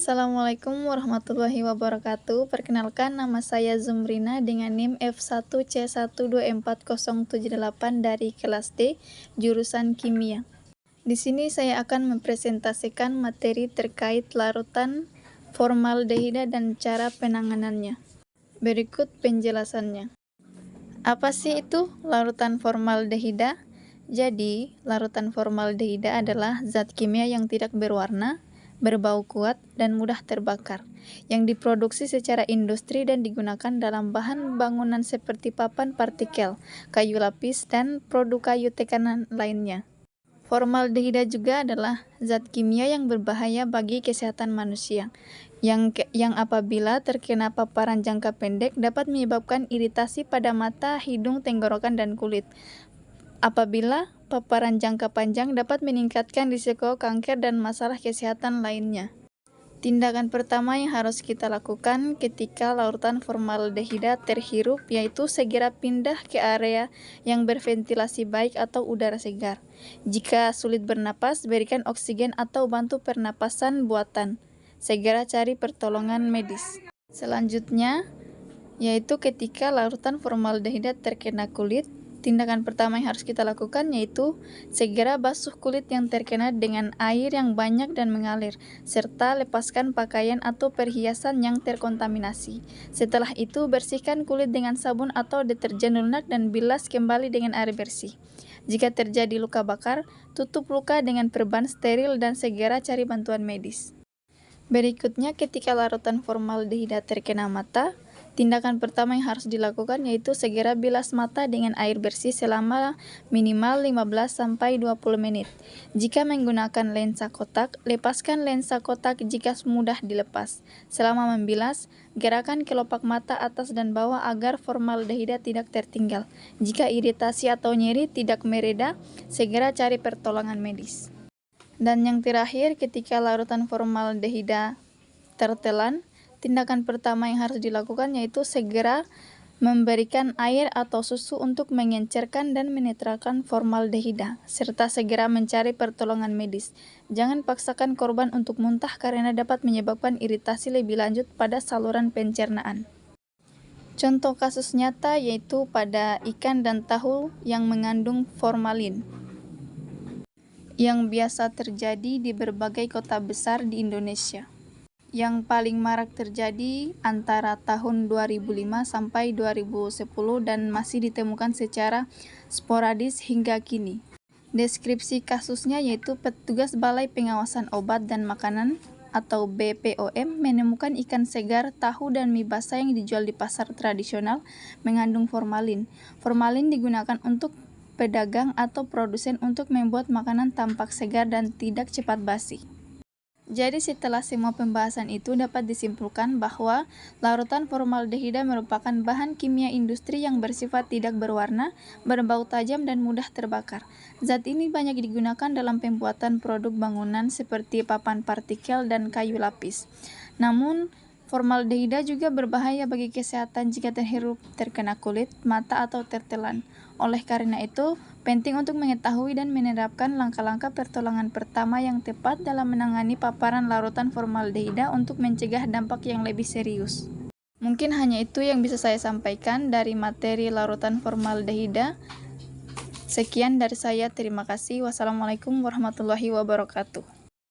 Assalamualaikum warahmatullahi wabarakatuh. Perkenalkan, nama saya Zumrina dengan NIM F1C124078 dari kelas D, jurusan Kimia. Di sini saya akan mempresentasikan materi terkait larutan formaldehida dan cara penanganannya. Berikut penjelasannya. Apa sih itu larutan formaldehida? Jadi, larutan formaldehida adalah zat kimia yang tidak berwarna, berbau kuat, dan mudah terbakar, yang diproduksi secara industri dan digunakan dalam bahan bangunan seperti papan partikel, kayu lapis, dan produk kayu tekanan lainnya. Formaldehida juga adalah zat kimia yang berbahaya bagi kesehatan manusia, yang apabila terkena paparan jangka pendek dapat menyebabkan iritasi pada mata, hidung, tenggorokan, dan kulit. Apabila paparan jangka panjang dapat meningkatkan risiko kanker dan masalah kesehatan lainnya. Tindakan pertama yang harus kita lakukan ketika larutan formaldehida terhirup yaitu segera pindah ke area yang berventilasi baik atau udara segar. Jika sulit bernapas, berikan oksigen atau bantu pernapasan buatan. Segera cari pertolongan medis. Selanjutnya, yaitu ketika larutan formaldehida terkena kulit, tindakan pertama yang harus kita lakukan yaitu segera basuh kulit yang terkena dengan air yang banyak dan mengalir, serta lepaskan pakaian atau perhiasan yang terkontaminasi. Setelah itu, bersihkan kulit dengan sabun atau deterjen lunak dan bilas kembali dengan air bersih. Jika terjadi luka bakar, tutup luka dengan perban steril dan segera cari bantuan medis. Berikutnya, ketika larutan formaldehida terkena mata, tindakan pertama yang harus dilakukan yaitu segera bilas mata dengan air bersih selama minimal 15-20 menit. Jika menggunakan lensa kotak, lepaskan lensa kotak jika mudah dilepas. Selama membilas, gerakan kelopak mata atas dan bawah agar formaldehida tidak tertinggal. Jika iritasi atau nyeri tidak mereda, segera cari pertolongan medis. Dan yang terakhir, ketika larutan formaldehida tertelan, tindakan pertama yang harus dilakukan yaitu segera memberikan air atau susu untuk mengencerkan dan menetralkan formaldehida, serta segera mencari pertolongan medis. Jangan paksakan korban untuk muntah karena dapat menyebabkan iritasi lebih lanjut pada saluran pencernaan. Contoh kasus nyata yaitu pada ikan dan tahu yang mengandung formalin, yang biasa terjadi di berbagai kota besar di Indonesia. Yang paling marak terjadi antara tahun 2005 sampai 2010 dan masih ditemukan secara sporadis hingga kini. Deskripsi kasusnya yaitu petugas Balai Pengawasan Obat dan Makanan atau BPOM menemukan ikan segar, tahu, dan mie basah yang dijual di pasar tradisional mengandung formalin. Formalin digunakan untuk pedagang atau produsen untuk membuat makanan tampak segar dan tidak cepat basi. Jadi setelah semua pembahasan itu dapat disimpulkan bahwa larutan formaldehida merupakan bahan kimia industri yang bersifat tidak berwarna, berbau tajam, dan mudah terbakar. Zat ini banyak digunakan dalam pembuatan produk bangunan seperti papan partikel dan kayu lapis. Namun, formaldehida juga berbahaya bagi kesehatan jika terhirup terkena kulit, mata, atau tertelan. Oleh karena itu, penting untuk mengetahui dan menerapkan langkah-langkah pertolongan pertama yang tepat dalam menangani paparan larutan formaldehida untuk mencegah dampak yang lebih serius. Mungkin hanya itu yang bisa saya sampaikan dari materi larutan formaldehida. Sekian dari saya, terima kasih. Wassalamualaikum warahmatullahi wabarakatuh.